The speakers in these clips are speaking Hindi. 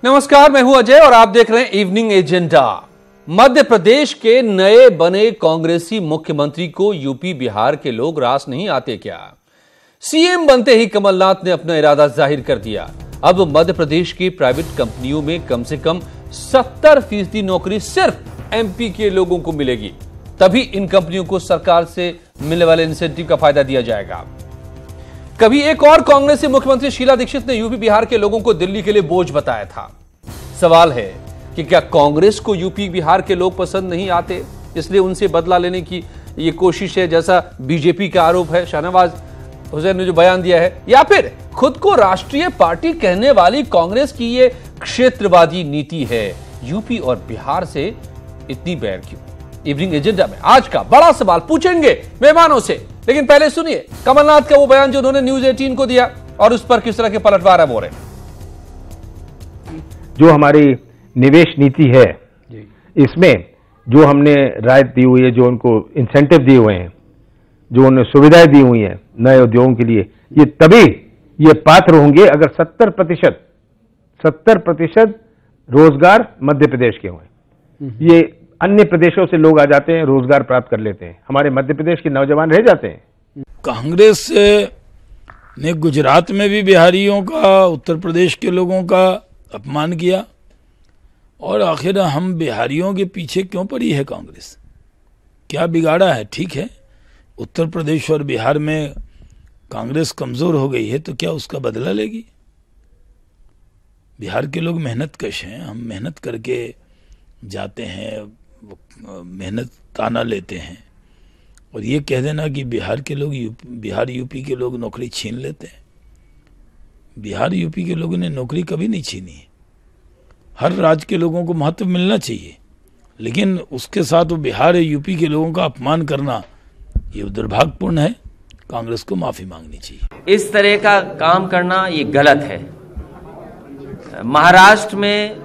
नमस्कार, मैं हूं अजय और आप देख रहे हैं इवनिंग एजेंडा। मध्य प्रदेश के नए बने कांग्रेसी मुख्यमंत्री को यूपी बिहार के लोग रास नहीं आते क्या? सीएम बनते ही कमलनाथ ने अपना इरादा जाहिर कर दिया। अब मध्य प्रदेश की प्राइवेट कंपनियों में कम से कम 70% नौकरी सिर्फ एमपी के लोगों को मिलेगी। तभी इन कंपनियों को सरकार से मिलने वाले इंसेंटिव का फायदा दिया जाएगा। कभी एक और कांग्रेसी मुख्यमंत्री शीला दीक्षित ने यूपी बिहार के लोगों को दिल्ली के लिए बोझ बताया था। सवाल है कि क्या कांग्रेस को यूपी बिहार के लोग पसंद नहीं आते, इसलिए उनसे बदला लेने की यह कोशिश है, जैसा बीजेपी का आरोप है, शाहनवाज हुसैन ने जो बयान दिया है, या फिर खुद को राष्ट्रीय पार्टी कहने वाली कांग्रेस की यह क्षेत्रवादी नीति है? यूपी और बिहार से इतनी बैर क्यों? इवनिंग एजेंडा में आज का बड़ा सवाल पूछेंगे मेहमानों से, लेकिन पहले सुनिए कमलनाथ का वो बयान जो उन्होंने न्यूज 18 को दिया और उस पर किस तरह के पलटवार अब हो रहे हैं। जो हमारी निवेश नीति है, इसमें जो हमने राहत दी हुई है, जो उनको इंसेंटिव दिए हुए हैं, जो उन्हें सुविधाएं दी हुई हैं नए उद्योगों के लिए, ये तभी ये पात्र होंगे अगर 70% रोजगार मध्य प्रदेश के हों। ये अन्य प्रदेशों से लोग आ जाते हैं, रोजगार प्राप्त कर लेते हैं, हमारे मध्य प्रदेश के नौजवान रह जाते हैं। कांग्रेस ने गुजरात में भी बिहारियों का, उत्तर प्रदेश के लोगों का अपमान किया, और आखिर हम बिहारियों के पीछे क्यों पड़ी है कांग्रेस? क्या बिगाड़ा है? ठीक है, उत्तर प्रदेश और बिहार में कांग्रेस कमजोर हो गई है, तो क्या उसका बदला लेगी? बिहार के लोग मेहनत कश हैं, हम मेहनत करके जाते हैं, मेहनत ताना लेते हैं, और ये कह देना कि बिहार के लोग बिहार यूपी के लोग नौकरी छीन लेते हैं। बिहार यूपी के लोगों ने नौकरी कभी नहीं छीनी। हर राज्य के लोगों को महत्व मिलना चाहिए, लेकिन उसके साथ वो बिहार यूपी के लोगों का अपमान करना, ये दुर्भाग्यपूर्ण है। कांग्रेस को माफी मांगनी चाहिए। इस तरह का काम करना ये गलत है। महाराष्ट्र में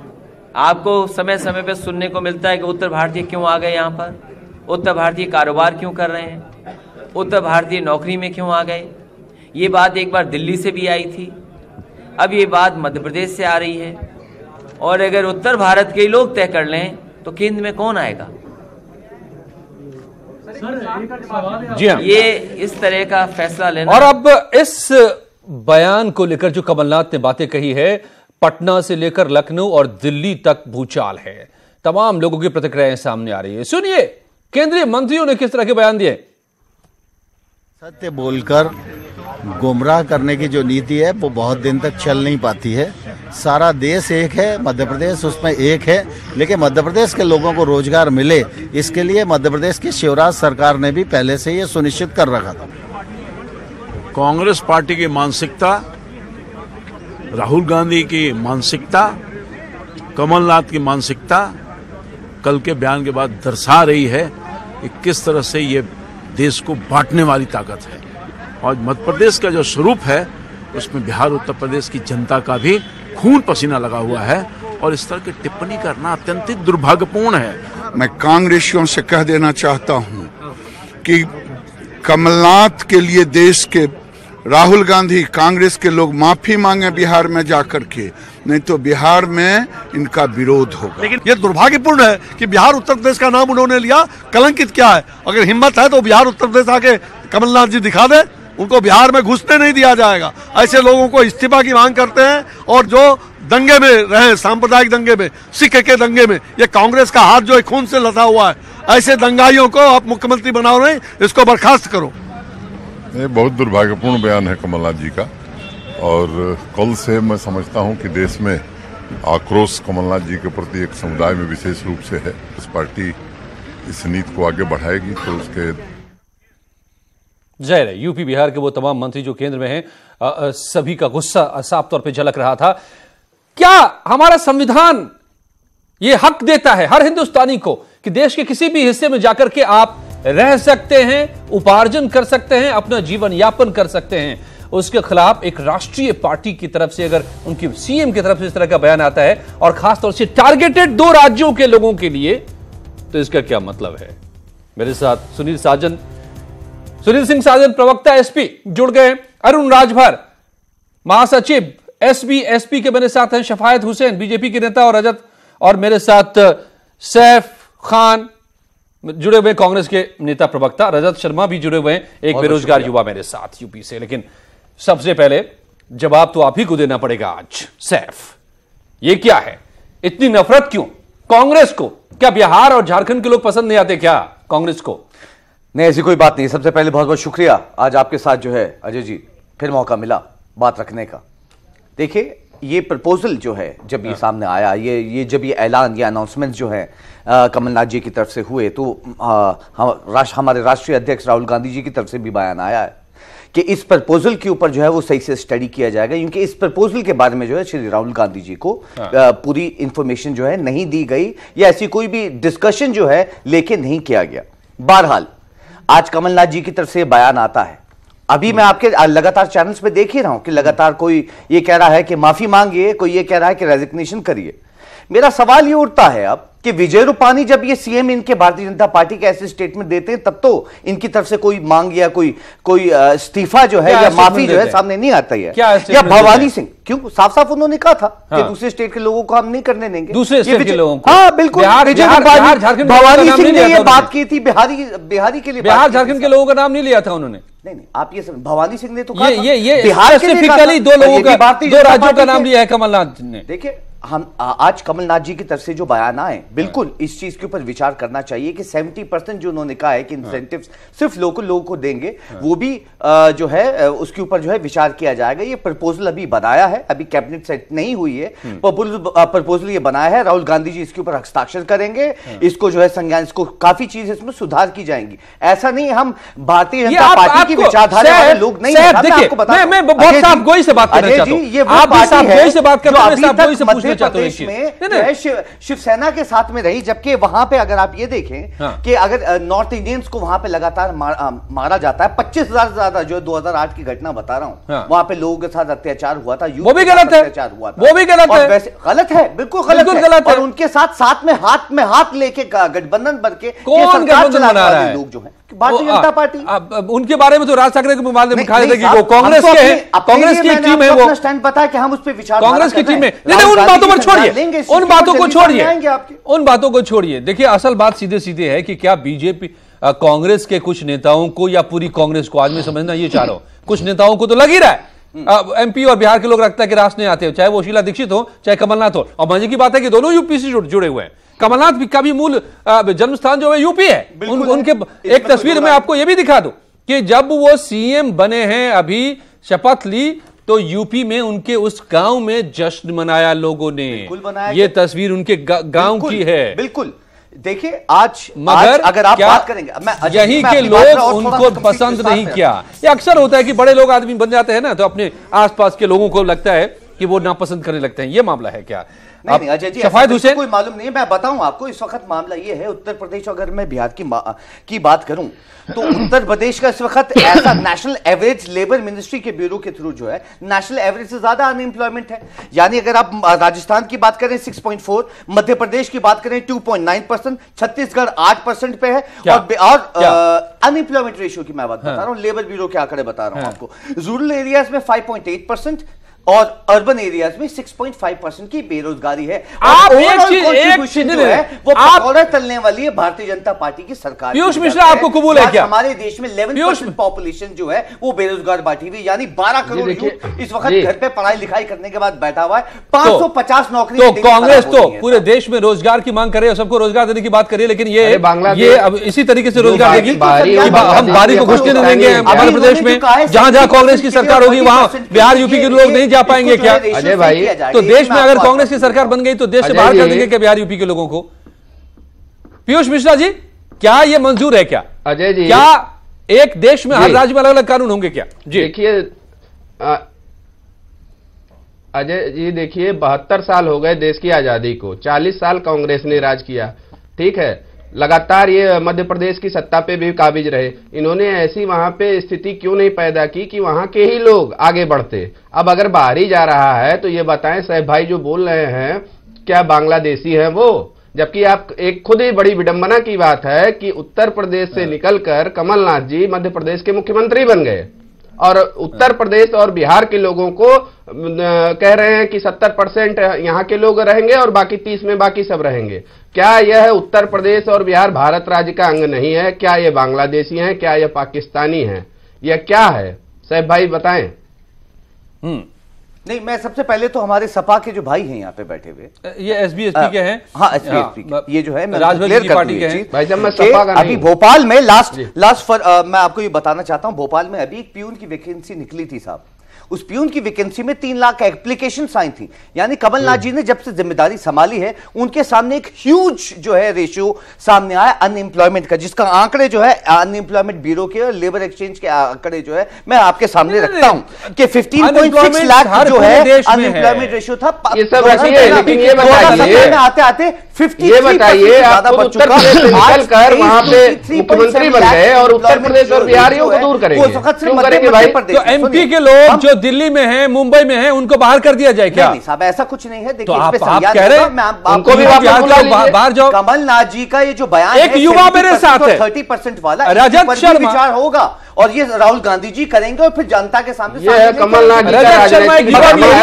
आपको समय समय पर सुनने को मिलता है कि उत्तर भारतीय क्यों आ गए यहाँ पर, उत्तर भारतीय कारोबार क्यों कर रहे हैं, उत्तर भारतीय नौकरी में क्यों आ गए। ये बात एक बार दिल्ली से भी आई थी, अब ये बात मध्य प्रदेश से आ रही है। और अगर उत्तर भारत के लोग तय कर लें तो केंद्र में कौन आएगा? जी हाँ, ये इस तरह का फैसला लेना। और अब इस बयान को लेकर जो कमलनाथ ने बातें कही है, पटना से लेकर लखनऊ और दिल्ली तक भूचाल है। तमाम लोगों की प्रतिक्रियाएं सामने आ रही है। सुनिए केंद्रीय मंत्रियों ने किस तरह के बयान दिए। सत्य बोलकर गुमराह करने की जो नीति है वो बहुत दिन तक चल नहीं पाती है। सारा देश एक है, मध्य प्रदेश उसमें एक है, लेकिन मध्य प्रदेश के लोगों को रोजगार मिले, इसके लिए मध्य प्रदेश की शिवराज सरकार ने भी पहले से ये सुनिश्चित कर रखा था। कांग्रेस पार्टी की मानसिकता, राहुल गांधी की मानसिकता, कमलनाथ की मानसिकता कल के बयान के बाद दर्शा रही है कि किस तरह से ये देश को बांटने वाली ताकत है। और मध्य प्रदेश का जो स्वरूप है उसमें बिहार उत्तर प्रदेश की जनता का भी खून पसीना लगा हुआ है, और इस तरह की टिप्पणी करना अत्यंत दुर्भाग्यपूर्ण है। मैं कांग्रेसियों से कह देना चाहता हूं कि कमलनाथ के लिए देश के राहुल गांधी, कांग्रेस के लोग माफी मांगे बिहार में जाकर के, नहीं तो बिहार में इनका विरोध होगा। लेकिन ये दुर्भाग्यपूर्ण है कि बिहार उत्तर प्रदेश का नाम उन्होंने लिया। कलंकित क्या है? अगर हिम्मत है तो बिहार उत्तर प्रदेश आके कमलनाथ जी दिखा दे, उनको बिहार में घुसने नहीं दिया जाएगा। ऐसे लोगों को इस्तीफा की मांग करते हैं, और जो दंगे में रहे, सांप्रदायिक दंगे में, सिख के दंगे में, ये कांग्रेस का हाथ जो है खून से लथा हुआ है, ऐसे दंगाइयों को आप मुख्यमंत्री बनाओ नहीं, इसको बर्खास्त करो। ये बहुत दुर्भाग्यपूर्ण बयान है कमलनाथ जी का, और कल से मैं समझता हूं कि देश में आक्रोश कमलनाथ जी के प्रति एक समुदाय में विशेष रूप से है। इस पार्टी इस नीति को आगे बढ़ाएगी तो उसके जय रहे। यूपी बिहार के वो तमाम मंत्री जो केंद्र में हैं, सभी का गुस्सा साफ तौर पे झलक रहा था। क्या हमारा संविधान ये हक देता है हर हिंदुस्तानी को कि देश के किसी भी हिस्से में जाकर के आप रह सकते हैं, उपार्जन कर सकते हैं, अपना जीवन यापन कर सकते हैं? उसके खिलाफ एक राष्ट्रीय पार्टी की तरफ से अगर उनकी सीएम की तरफ से इस तरह का बयान आता है, और खासतौर से टारगेटेड 2 राज्यों के लोगों के लिए, तो इसका क्या मतलब है? मेरे साथ सुनील सिंह साजन प्रवक्ता एसपी जुड़ गए, अरुण राजभर महासचिव एसपी के मेरे साथ हैं शफायत हुसैन, बीजेपी के नेता, और रजत, और मेरे साथ सैफ खान जुड़े हुए, कांग्रेस के नेता प्रवक्ता। रजत शर्मा भी जुड़े हुए हैं, एक बेरोजगार युवा मेरे साथ यूपी से। लेकिन सबसे पहले जवाब तो आप ही को देना पड़ेगा आज। सैफ, ये क्या है, इतनी नफरत क्यों कांग्रेस को? क्या बिहार और झारखंड के लोग पसंद नहीं आते क्या कांग्रेस को? नहीं, ऐसी कोई बात नहीं। सबसे पहले बहुत बहुत शुक्रिया, आज आपके साथ जो है अजय जी फिर मौका मिला बात रखने का। देखिए, ये प्रपोजल जो है जब ये सामने आया, ये जब ये ऐलान, ये अनाउंसमेंट जो है कमलनाथ जी की तरफ से हुए, तो हमारे राष्ट्रीय अध्यक्ष राहुल गांधी जी की तरफ से भी बयान आया है कि इस प्रपोजल के ऊपर जो है वो सही से स्टडी किया जाएगा, क्योंकि इस प्रपोजल के बारे में जो है श्री राहुल गांधी जी को पूरी इंफॉर्मेशन जो है नहीं दी गई, या ऐसी कोई भी डिस्कशन जो है लेके नहीं किया गया। बहरहाल आज कमलनाथ जी की तरफ से बयान आता है। अभी मैं आपके लगातार चैनल्स पे देख ही रहा हूं कि लगातार कोई ये कह रहा है कि माफी मांगिए, कोई ये कह रहा है कि रेजिग्नेशन करिए। मेरा सवाल ये उठता है अब कि विजय रूपानी जब ये सीएम इनके भारतीय जनता पार्टी के ऐसे स्टेटमेंट देते हैं, तब तो इनकी तरफ से कोई मांग या कोई इस्तीफा जो है या माफी जो है सामने नहीं आता है। या भवानी सिंह, क्यों साफ साफ उन्होंने कहा था कि दूसरे स्टेट के लोगों को हम नहीं करने देंगे, दूसरे स्टेट के लोगों को। हाँ बिल्कुल, विजय रूपानी, भवानी सिंह ने ये बात की थी बिहारी के लिए, बिहार झारखंड के लोगों का नाम नहीं लिया था उन्होंने। नहीं, आप ये भवानी सिंह ने तो कहा ये बिहार स्पेसिफिकली दो राज्यों का नाम लिया है कमलनाथ ने। देखिए, हम आज कमलनाथ जी की तरफ से जो बयान आए, बिल्कुल इस चीज के ऊपर विचार करना चाहिए कि 70% जो उन्होंने कहा है कि इंसेंटिव सिर्फ लोकल लोगों को देंगे, वो भी जो है उसके ऊपर जो है विचार किया जाएगा। ये प्रपोजल अभी बनाया है, अभी कैबिनेट सेट नहीं हुई है, प्रपोजल ये बनाया है। राहुल गांधी जी इसके ऊपर हस्ताक्षर करेंगे, इसको जो है संज्ञान, इसको काफी चीज इसमें सुधार की जाएंगी। ऐसा नहीं हम भारतीय जनता पार्टी की विचारधारा वाले लोग नहीं है। मैं बहुत साफ गोई से बात करना चाहता हूं, आप भी साफ गोई से बात करते हैं। प्रदेश में शिवसेना के साथ में रही, जबकि वहां पे अगर आप ये देखें कि अगर नॉर्थ इंडियंस को वहां पे लगातार मारा जाता है, 25,000 से ज्यादा जो 2008 की घटना बता रहा हूं, वहां पे लोगों के साथ अत्याचार हुआ था, वो भी गलत है, वो भी गलत है, वैसे गलत है, बिल्कुल गलत है। और उनके साथ में हाथ लेके गठबंधन भर के कौन गठबंधन बना रहा है? लोग जो है भारतीय जनता पार्टी, उनके बारे में तो राज ठाकरे को बाद में दिखा देते कि वो कांग्रेस के हैं, कांग्रेस की टीम है, वो स्टैंड पता है कि हम उस पर विचार, कांग्रेस की टीम है। नहीं, उन बातों पर छोड़िए, उन बातों को छोड़िए, उन बातों को छोड़िए। देखिए, असल बात सीधे सीधे है कि क्या बीजेपी कांग्रेस के कुछ नेताओं को या पूरी कांग्रेस को, आज मैं समझना ये चाह रहा हूं, कुछ नेताओं को तो लग ही रहा है, एमपी और बिहार के लोग रखता है कि रास नहीं आते हो, चाहे वो शीला दीक्षित हो चाहे कमलनाथ हो। और मजे की बात है कि दोनों यूपी से जुड़े हुए हैं। कमलनाथ का भी मूल जन्म स्थान जो है यूपी है। उनके एक तस्वीर में आपको यह भी दिखा दूं कि जब वो सीएम बने हैं, अभी शपथ ली, तो यूपी में उनके उस गांव में जश्न मनाया लोगों ने। ये तस्वीर उनके गांव की है। बिल्कुल, देखिए आज मगर अगर आप बात करेंगे, यहीं के लोग उनको पसंद नहीं किया। ये अक्सर होता है कि बड़े लोग आदमी बन जाते हैं ना, तो अपने आसपास के लोगों को लगता है कि वो नापसंद करने लगते हैं। ये मामला है क्या? नहीं अजय जी, शफायत हुसैन, कोई मालूम नहीं है। मैं बताऊं आपको, इस वक्त मामला ये है, उत्तर प्रदेश, अगर मैं बिहार की बात करूं तो उत्तर प्रदेश का इस वक्त ऐसा नेशनल एवरेज लेबर मिनिस्ट्री के ब्यूरो के थ्रू जो है नेशनल एवरेज से ज्यादा अनएम्प्लॉयमेंट है। यानी अगर आप राजस्थान की बात करें 6.4, मध्य प्रदेश की बात करें 2.9%, छत्तीसगढ़ 8% पे है, और अनएम्प्लॉयमेंट रेशियो की मैं बात बता रहा हूं, लेबर ब्यूरो के आंकड़े बता रहा हूं आपको। रूरल एरियाज में 5.8% और अर्बन एरियाज में 6.5% की बेरोजगारी है। आप एक चीज जो है वो पकौड़ा तलने वाली है भारतीय जनता पार्टी की सरकार। पीयूष मिश्रा, आपको कबूल है क्या? हमारे देश में 11% पॉपुलेशन जो है वो बेरोजगार बैठी हुई, यानी 12 करोड़ यूथ इस वक्त घर पे पढ़ाई लिखाई करने के बाद बैठा हुआ है। 550 नौकरी। तो कांग्रेस तो पूरे देश में रोजगार की मांग करे और सबको रोजगार देने की बात करिए, लेकिन ये अब इसी तरीके से रोजगार देगी। हम बारी को घुसने नहीं देंगे हमारे प्रदेश में। जहां जहां कांग्रेस की सरकार होगी वहां बिहार यूपी के लोग नहीं जा पाएंगे क्या अजय भाई? तो देश में अगर कांग्रेस की सरकार बन गई तो देश से बाहर कर देंगे क्या बिहार यूपी के लोगों को? पीयूष मिश्रा जी, क्या ये मंजूर है क्या अजय जी? क्या एक देश में हर राज्य में अलग अलग कानून होंगे क्या? जी देखिए अजय जी, देखिए 72 साल हो गए देश की आजादी को, 40 साल कांग्रेस ने राज किया, ठीक है, लगातार ये मध्य प्रदेश की सत्ता पे भी काबिज रहे। इन्होंने ऐसी वहां पे स्थिति क्यों नहीं पैदा की कि वहां के ही लोग आगे बढ़ते? अब अगर बाहर ही जा रहा है तो ये बताएं, साहब भाई जो बोल रहे हैं क्या बांग्लादेशी है वो? जबकि आप एक खुद ही बड़ी विडंबना की बात है कि उत्तर प्रदेश से निकलकर कमलनाथ जी मध्य प्रदेश के मुख्यमंत्री बन गए। और उत्तर प्रदेश और बिहार के लोगों को कह रहे हैं कि 70% यहाँ के लोग रहेंगे और बाकी 30 में बाकी सब रहेंगे। क्या यह उत्तर प्रदेश और बिहार भारत राज्य का अंग नहीं है? क्या ये बांग्लादेशी हैं? क्या ये पाकिस्तानी हैं? यह क्या है? साहब भाई बताएं। नहीं, मैं सबसे पहले तो हमारे सपा के जो भाई हैं यहाँ पे बैठे हुए, ये एसबी के हैं। हाँ, एसबी ये जो है राजभर की पार्टी के हैं। भाई जब मैं सपा का अभी भोपाल में मैं आपको ये बताना चाहता हूँ, भोपाल में अभी एक प्यून की वैकेंसी निकली थी साहब। उस प्यून की वैकेंसी में 3 लाख एप्लीकेशन आई थी। यानी कमलनाथ जी ने जब से जिम्मेदारी संभाली है, उनके सामने एक ह्यूज जो है रेशियो सामने आया अनएम्प्लॉयमेंट का, जिसका आंकड़े जो है अनएम्प्लॉयमेंट ब्यूरो के और लेबर एक्सचेंज के आंकड़े जो है मैं आपके सामने रखता हूं कि 15.6 लाख जो है अनएम्प्लॉयमेंट रेशियो था। ये सब रखिए, लेकिन ये बताइए आते आते 50 ये बताइए आप उत्तर प्रदेश से निकलकर वहां पे मुख्यमंत्री बन गए और उत्तर प्रदेश और बिहारियों को दूर करेंगे भाई? तो एमपी के लोग जो दिल्ली में हैं, मुंबई में हैं, उनको बाहर कर दिया जाए क्या? नहीं साहब, ऐसा कुछ नहीं है। देखिए, तो आप कह रहे हैं उनको भी बाहर जाओ। कमलनाथ जी का ये जो बयान एक युवा मेरे साथ है 30% वाला, रजत शर्मा विचार होगा और ये राहुल गांधी जी करेंगे और फिर जनता के सामने कमलनाथ जी का राजनीतिक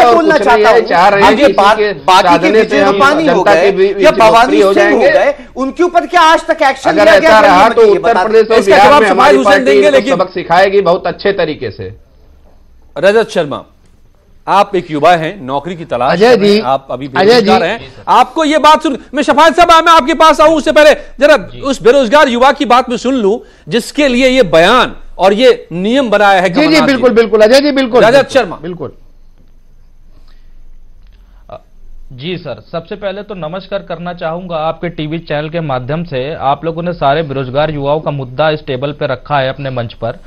बोलना चाहता हूँ। बाकी के विजय रूपानी हो गए या भवानी सिंह हो गए, उनके ऊपर क्या आज तक एक्शन लिया गया? रहा तो उत्तर प्रदेश और बिहार में हमारी पार्टी सबक सिखाएगी बहुत अच्छे तरीके से। रजत शर्मा, आप एक युवा हैं, नौकरी की तलाश अजय जी, आप अभी बेरोजगार हैं। आपको ये बात सुन, मैं शफायत साहब मैं आपके पास आऊं उससे पहले जरा उस बेरोजगार युवा की बात में सुन लूं जिसके लिए ये बयान और ये नियम बनाया है। जी बिल्कुल बिल्कुल अजय जी, बिल्कुल रजत शर्मा। बिल्कुल जी सर, सबसे पहले तो नमस्कार करना चाहूंगा आपके टीवी चैनल के माध्यम से। आप लोगों ने सारे बेरोजगार युवाओं का मुद्दा इस टेबल पे रखा है अपने मंच पर।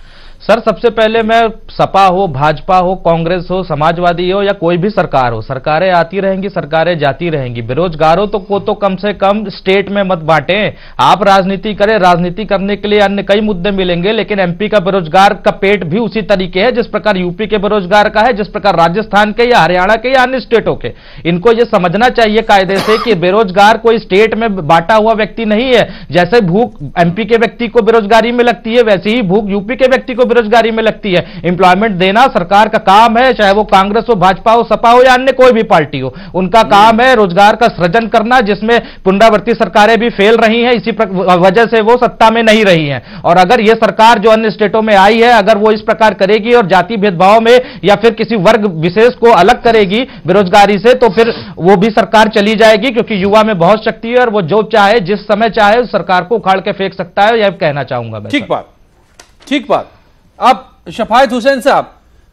सर, सबसे पहले मैं सपा हो, भाजपा हो, कांग्रेस हो, समाजवादी हो या कोई भी सरकार हो, सरकारें आती रहेंगी, सरकारें जाती रहेंगी। बेरोजगारों को तो कम से कम स्टेट में मत बांटें। आप राजनीति करें, राजनीति करने के लिए अन्य कई मुद्दे मिलेंगे, लेकिन एमपी का बेरोजगार का पेट भी उसी तरीके है जिस प्रकार यूपी के बेरोजगार का है, जिस प्रकार राजस्थान के या हरियाणा के या अन्य स्टेटों के। इनको यह समझना चाहिए कायदे से कि बेरोजगार कोई स्टेट में बांटा हुआ व्यक्ति नहीं है। जैसे भूख एमपी के व्यक्ति को बेरोजगारी में लगती है, वैसे ही भूख यूपी के व्यक्ति को बेरोजगारी में लगती है। एम्प्लॉयमेंट देना सरकार का काम है, चाहे वो कांग्रेस हो, भाजपा हो, सपा हो या अन्य कोई भी पार्टी हो, उनका काम है रोजगार का सृजन करना, जिसमें पुनरावर्ती सरकारें भी फेल रही हैं, इसी वजह से वो सत्ता में नहीं रही हैं। और अगर ये सरकार जो अन्य स्टेटों में आई है, अगर वो इस प्रकार करेगी और जाति भेदभाव में या फिर किसी वर्ग विशेष को अलग करेगी बेरोजगारी से, तो फिर वो भी सरकार चली जाएगी, क्योंकि युवा में बहुत शक्ति है और वो जो चाहे जिस समय चाहे सरकार को उखाड़ के फेंक सकता है। यह कहना चाहूंगा मैं। ठीक बात। अब शफायत हुसैन साहब,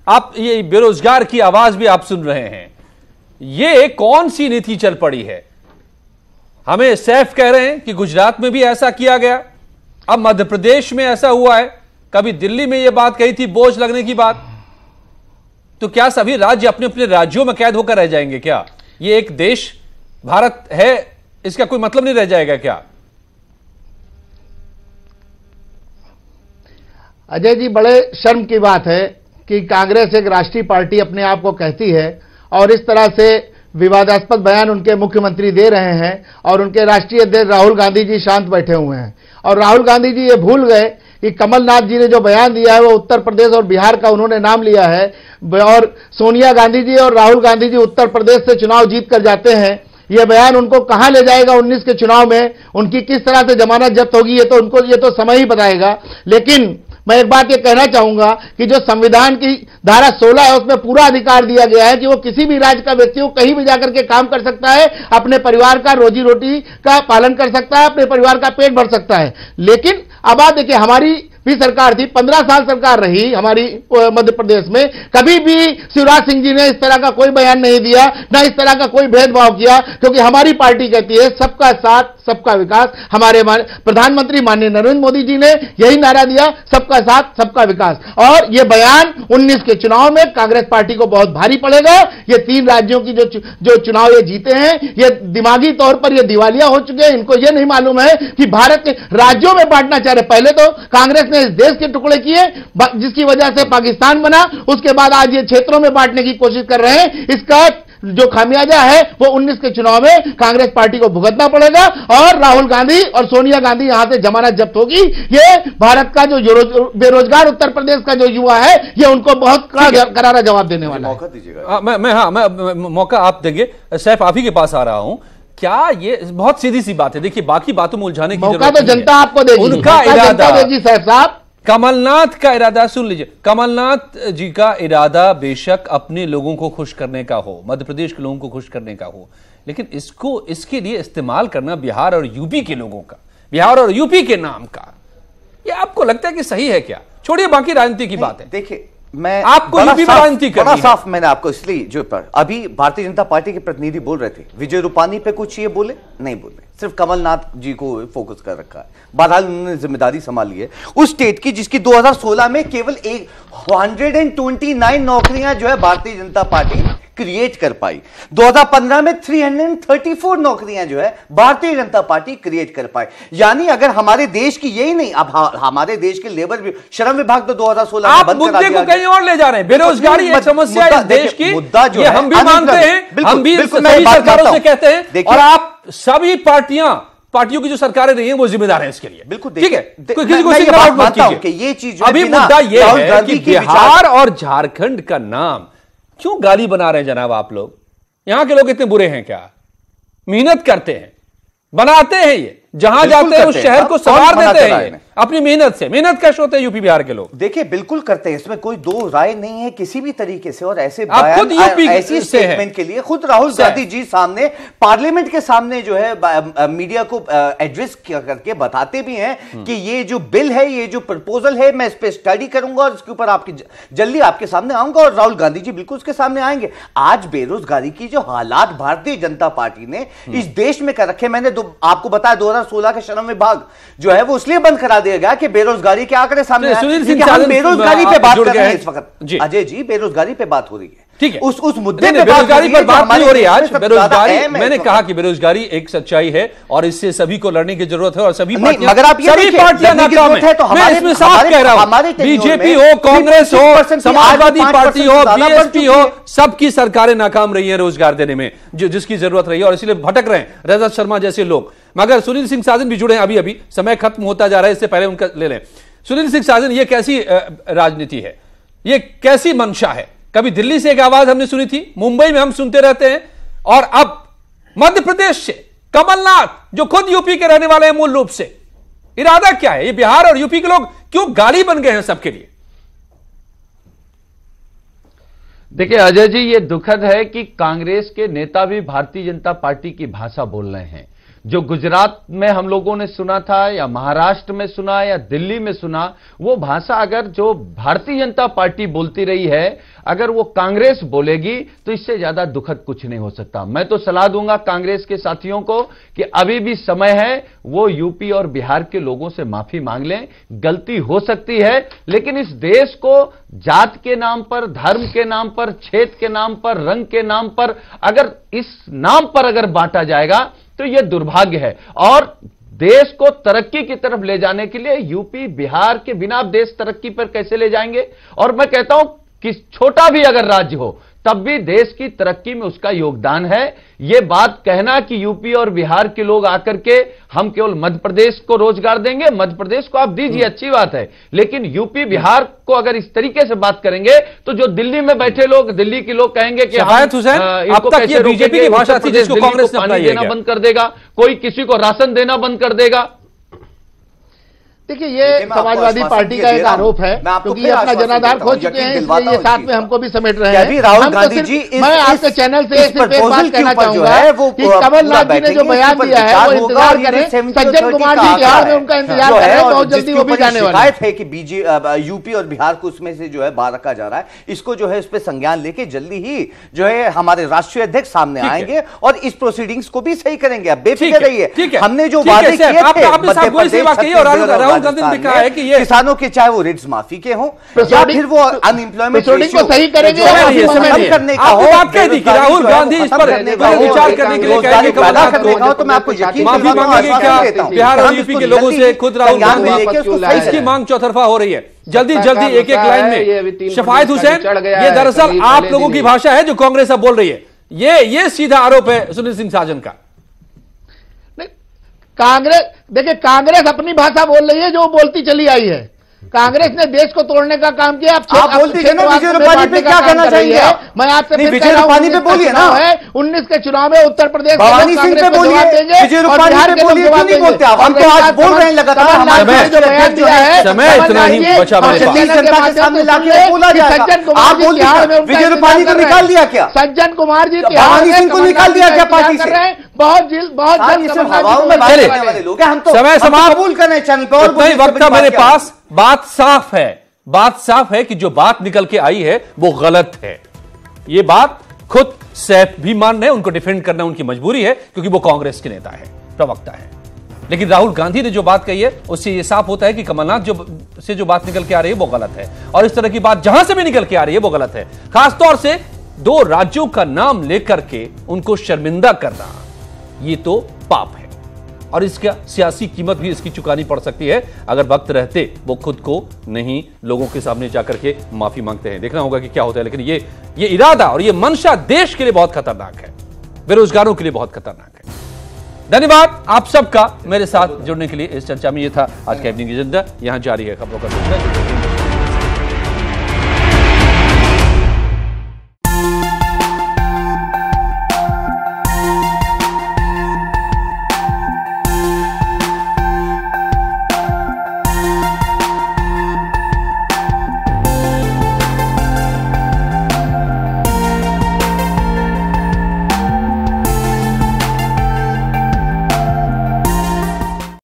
आप ये बेरोजगार की आवाज भी आप सुन रहे हैं, ये कौन सी नीति चल पड़ी है? हमें सैफ कह रहे हैं कि गुजरात में भी ऐसा किया गया, अब मध्य प्रदेश में ऐसा हुआ है, कभी दिल्ली में यह बात कही थी बोझ लगने की बात। तो क्या सभी राज्य अपने अपने राज्यों में कैद होकर रह जाएंगे क्या? ये एक देश भारत है, इसका कोई मतलब नहीं रह जाएगा क्या? अजय जी, बड़े शर्म की बात है कि कांग्रेस एक राष्ट्रीय पार्टी अपने आप को कहती है और इस तरह से विवादास्पद बयान उनके मुख्यमंत्री दे रहे हैं और उनके राष्ट्रीय अध्यक्ष राहुल गांधी जी शांत बैठे हुए हैं। और राहुल गांधी जी ये भूल गए कि कमलनाथ जी ने जो बयान दिया है वो उत्तर प्रदेश और बिहार का उन्होंने नाम लिया है, और सोनिया गांधी जी और राहुल गांधी जी उत्तर प्रदेश से चुनाव जीत कर जाते हैं। यह बयान उनको कहां ले जाएगा 19 के चुनाव में, उनकी किस तरह से जमानत जब्त होगी, ये तो समय ही बताएगा। लेकिन मैं एक बात ये कहना चाहूंगा कि जो संविधान की धारा 16 है उसमें पूरा अधिकार दिया गया है कि वो किसी भी राज्य का व्यक्ति को कहीं भी जाकर के काम कर सकता है, अपने परिवार का रोजी रोटी का पालन कर सकता है, अपने परिवार का पेट भर सकता है। लेकिन अब आप देखिए, हमारी भी सरकार थी, 15 साल सरकार रही हमारी मध्य प्रदेश में, कभी भी शिवराज सिंह जी ने इस तरह का कोई बयान नहीं दिया, ना इस तरह का कोई भेदभाव किया, क्योंकि हमारी पार्टी कहती है सबका साथ सबका विकास। हमारे प्रधानमंत्री माननीय नरेंद्र मोदी जी ने यही नारा दिया, सबका साथ सबका विकास। और यह बयान 19 के चुनाव में कांग्रेस पार्टी को बहुत भारी पड़ेगा। ये 3 राज्यों की जो चुनाव ये जीते हैं, ये दिमागी तौर पर ये दिवालिया हो चुके हैं। इनको ये नहीं मालूम है कि भारत के राज्यों में बांटना चाह रहे। पहले तो कांग्रेस ने इस देश के टुकड़े किए, जिसकी वजह से पाकिस्तान बना, उसके बाद आज ये क्षेत्रों में बांटने की कोशिश कर रहे हैं। इसका जो खामियाजा है वो 19 के चुनाव में कांग्रेस पार्टी को भुगतना पड़ेगा और राहुल गांधी और सोनिया गांधी यहां से जमानत जब्त होगी। ये भारत का जो बेरोजगार उत्तर प्रदेश का जो युवा है ये उनको बहुत करारा जवाब देने वाला है। मौका दीजिएगा। मैं मौका आप देंगे। सैफ, आप ही के पास आ रहा हूं। क्या ये बहुत सीधी सी बात है, देखिए बाकी बातों में उलझाने की जरूरत नहीं है। मौका तो जनता आपको देगी, उनका इरादा देगी सैफ साहब। कमलनाथ का इरादा सुन लीजिए, कमलनाथ जी का इरादा बेशक अपने लोगों को खुश करने का हो, मध्य प्रदेश के लोगों को खुश करने का हो, लेकिन इसके लिए इस्तेमाल करना बिहार और यूपी के लोगों का, बिहार और यूपी के नाम का, ये आपको लगता है कि सही है क्या? छोड़िए बाकी राजनीति की बात है। देखिए मैं आपको यूपी में राजनीति करनी है। साफ मैंने आपको इसलिए जो पर अभी भारतीय जनता पार्टी के प्रतिनिधि बोल रहे थे, विजय रूपानी पे कुछ ये बोले नहीं बोले, सिर्फ कमलनाथ जी को फोकस कर रखा है। बहरहाल उन्होंने जिम्मेदारी संभाली है उस स्टेट की जिसकी 2016 में केवल 129 नौकरियां जो है भारतीय जनता पार्टी क्रिएट कर पाई। 2015 में 334 नौकरियां जो है भारतीय जनता पार्टी क्रिएट कर पाई। यानी अगर हमारे देश की यही नहीं, अब हमारे देश के लेबर श्रम विभाग तो 2016 में बंद करा दिया। मुद्दे को कहीं और ले जा रहे हैं। बेरोजगारी एक समस्या है देश की, मुद्दा जो हम भी मानते हैं, हम भी सभी सरकारों से कहते हैं, और आप सभी पार्टियों की जो सरकारें रही हैं वो जिम्मेदार हैं इसके लिए। बिल्कुल ठीक है, किसी को सिग्नल मत कीजिए। ये चीज अभी मुद्दा ये है कि बिहार और झारखंड का नाम क्यों गाली बना रहे हैं जनाब आप लोग? यहां के लोग इतने बुरे हैं क्या? मेहनत करते हैं, बनाते हैं, ये जहां जाते हैं उस शहर को संवार देते हैं अपनी मेहनत से। मेहनत कश होते हैं यूपी बिहार के लोग। देखिए बिल्कुल करते हैं, इसमें कोई दो राय नहीं है किसी भी तरीके से। और ऐसे खुद यूपी ऐसी स्टेटमेंट के लिए खुद राहुल गांधी जी सामने पार्लियामेंट के सामने जो है मीडिया को एड्रेस करके बताते भी हैं कि ये जो बिल है, ये जो प्रपोजल है, मैं इस पर स्टडी करूंगा और इसके ऊपर जल्दी आपके सामने आऊंगा। और राहुल गांधी जी बिल्कुल उसके सामने आएंगे। आज बेरोजगारी की जो हालात भारतीय जनता पार्टी ने इस देश में कर रखे, मैंने आपको बताया 2016 का श्रम विभाग जो है वो इसलिए बंद करा दिया गया कि बेरोजगारी के आंकड़े सामने आए। हम बेरोजगारी पे बात कर रहे हैं इस वक्त। अजय जी, बेरोजगारी पे बात हो रही है। ठीक है, उस मुद्दे पे बेरोजगारी पर बात नहीं हो रही आज। बेरोजगारी, मैंने कहा कि बेरोजगारी एक सच्चाई है और इससे सभी को लड़ने की जरूरत है और सभी पार्टियां नाकाम है। मैं इसमें साफ कह रहा हूं, बीजेपी हो, कांग्रेस हो, समाजवादी पार्टी हो, बीएसपी हो, सबकी सरकारें नाकाम रही हैं रोजगार देने में जिसकी जरूरत रही है, और इसलिए भटक रहे हैं रजत शर्मा जैसे लोग। मगर सुनील सिंह साजन भी जुड़े हैं अभी, समय खत्म होता जा रहा है, इससे पहले उनका ले लें। सुनील सिंह साजन, ये कैसी राजनीति है, ये कैसी मंशा है? कभी दिल्ली से एक आवाज हमने सुनी थी, मुंबई में हम सुनते रहते हैं, और अब मध्य प्रदेश से कमलनाथ जो खुद यूपी के रहने वाले हैं मूल रूप से। इरादा क्या है? ये बिहार और यूपी के लोग क्यों गाली बन गए हैं सबके लिए? देखिए अजय जी, ये दुखद है कि कांग्रेस के नेता भी भारतीय जनता पार्टी की भाषा बोल रहे हैं। जो गुजरात में हम लोगों ने सुना था या महाराष्ट्र में सुना या दिल्ली में सुना, वो भाषा अगर जो भारतीय जनता पार्टी बोलती रही है, अगर वो कांग्रेस बोलेगी तो इससे ज्यादा दुखद कुछ नहीं हो सकता। मैं तो सलाह दूंगा कांग्रेस के साथियों को कि अभी भी समय है, वो यूपी और बिहार के लोगों से माफी मांग लें। गलती हो सकती है, लेकिन इस देश को जात के नाम पर, धर्म के नाम पर, क्षेत्र के नाम पर, रंग के नाम पर, अगर इस नाम पर अगर बांटा जाएगा तो यह दुर्भाग्य है। और देश को तरक्की की तरफ ले जाने के लिए यूपी बिहार के बिना आप देश तरक्की पर कैसे ले जाएंगे? और मैं कहता हूं कि छोटा भी अगर राज्य हो तब भी देश की तरक्की में उसका योगदान है। यह बात कहना कि यूपी और बिहार के लोग आकर के हम केवल मध्य प्रदेश को रोजगार देंगे, मध्य प्रदेश को आप दीजिए, अच्छी बात है, लेकिन यूपी बिहार को अगर इस तरीके से बात करेंगे तो जो दिल्ली में बैठे लोग, दिल्ली के लोग कहेंगे कि अब तक ये बीजेपी की भाषा थी जिसको कांग्रेस ने पानी देना बंद कर देगा, कोई किसी को राशन देना बंद कर देगा। देखिए ये समाजवादी पार्टी का एक आरोप है, क्योंकि ये अपना जनाधार खो चुके हैं, इसलिए ये साथ में हमको भी समेट रहे हैं। राहुल गांधी जी, मैं आपके चैनल से सिर्फ एक बात कहना चाहूंगा कि कमलनाथ जी ने जो बयान दिया है वो इंतजार करें। सज्जन कुमार जी बिहार में उनका इंतजार कर रहे हैं, बहुत जल्दी वो भी जाने वाले है कि यूपी और बिहार को उसमें से जो है बाहर रखा जा रहा है। इसको जो है इस पर संज्ञान लेके जल्दी ही जो है हमारे राष्ट्रीय अध्यक्ष सामने आएंगे और इस प्रोसीडिंग्स को भी सही करेंगे। आप बेफिक्र रहिए, हमने जो वादे किए थे राहुल गांधी ने कहा है कि ये किसानों के, चाहे वो रिट्स माफी के हों या फिर वो अनएम्प्लॉयमेंट को सही करेंगे करने का हो, राहुल गांधी इस पर विचार करने के लिए कहेंगे तो मैं आपको यकीन माफी मांगेंगे क्या बिहार और यूपी के लोगों से? खुद राहुल गांधी, इसकी मांग चौतरफा हो रही है। जल्दी जल्दी एक एक लाइन में। शफायत हुसैन, ये दरअसल आप लोगों की भाषा है जो कांग्रेस अब बोल रही है ये सीधा आरोप है सुनील सिंह साजन का। कांग्रेस, देखिए कांग्रेस अपनी भाषा बोल रही है जो बोलती चली आई है। कांग्रेस ने देश को तोड़ने का काम किया। आप बोलती है ना विजय रूपानी पे, क्या कहना चाहेंगे आप? मैं आपसे विजय रूपानी पे बोलिए ना। 19 के चुनाव में उत्तर प्रदेश भवानी सिंह पे बोलिए, विजय रूपानी पे बोलिए, क्यों नहीं बोलते आप? हम तो आज बोल रहे हैं लगातार, हमारे जो बयान दिया है समय इतना ही बचा मेरे पास। जनता के सामने लाके बोला जाएगा। आप बोलते विजय रूपानी को निकाल दिया क्या? सज्जन कुमार जी भवानी सिंह को निकाल दिया क्या पार्टी से? बहुत लोग हम तो समय समाप्त कबूल कर रहे हैं चैनल पर, और वक्त का मेरे पास। बात साफ है कि जो बात निकल के आई है वो गलत है। ये बात खुद सैफ भी मान रहे हैं, उनको डिफेंड करना उनकी मजबूरी है क्योंकि वो कांग्रेस के नेता है, प्रवक्ता है। लेकिन राहुल गांधी ने जो बात कही है उससे ये साफ होता है कि कमलनाथ से जो बात निकल के आ रही है वो गलत है, और इस तरह की बात जहां से भी निकल के आ रही है वो गलत है। खासतौर से 2 राज्यों का नाम लेकर के उनको शर्मिंदा करना, ये तो पाप है, और इसका सियासी कीमत भी इसकी चुकानी पड़ सकती है अगर वक्त रहते वो खुद को नहीं लोगों के सामने जाकर के माफी मांगते हैं। देखना होगा कि क्या होता है। लेकिन ये इरादा और ये मंशा देश के लिए बहुत खतरनाक है, बेरोजगारों के लिए बहुत खतरनाक है। धन्यवाद आप सबका मेरे साथ जुड़ने के लिए। इस चर्चा में ये था आज का इवनिंग एजेंडा। यहां जारी है खबरों का सिलसिला।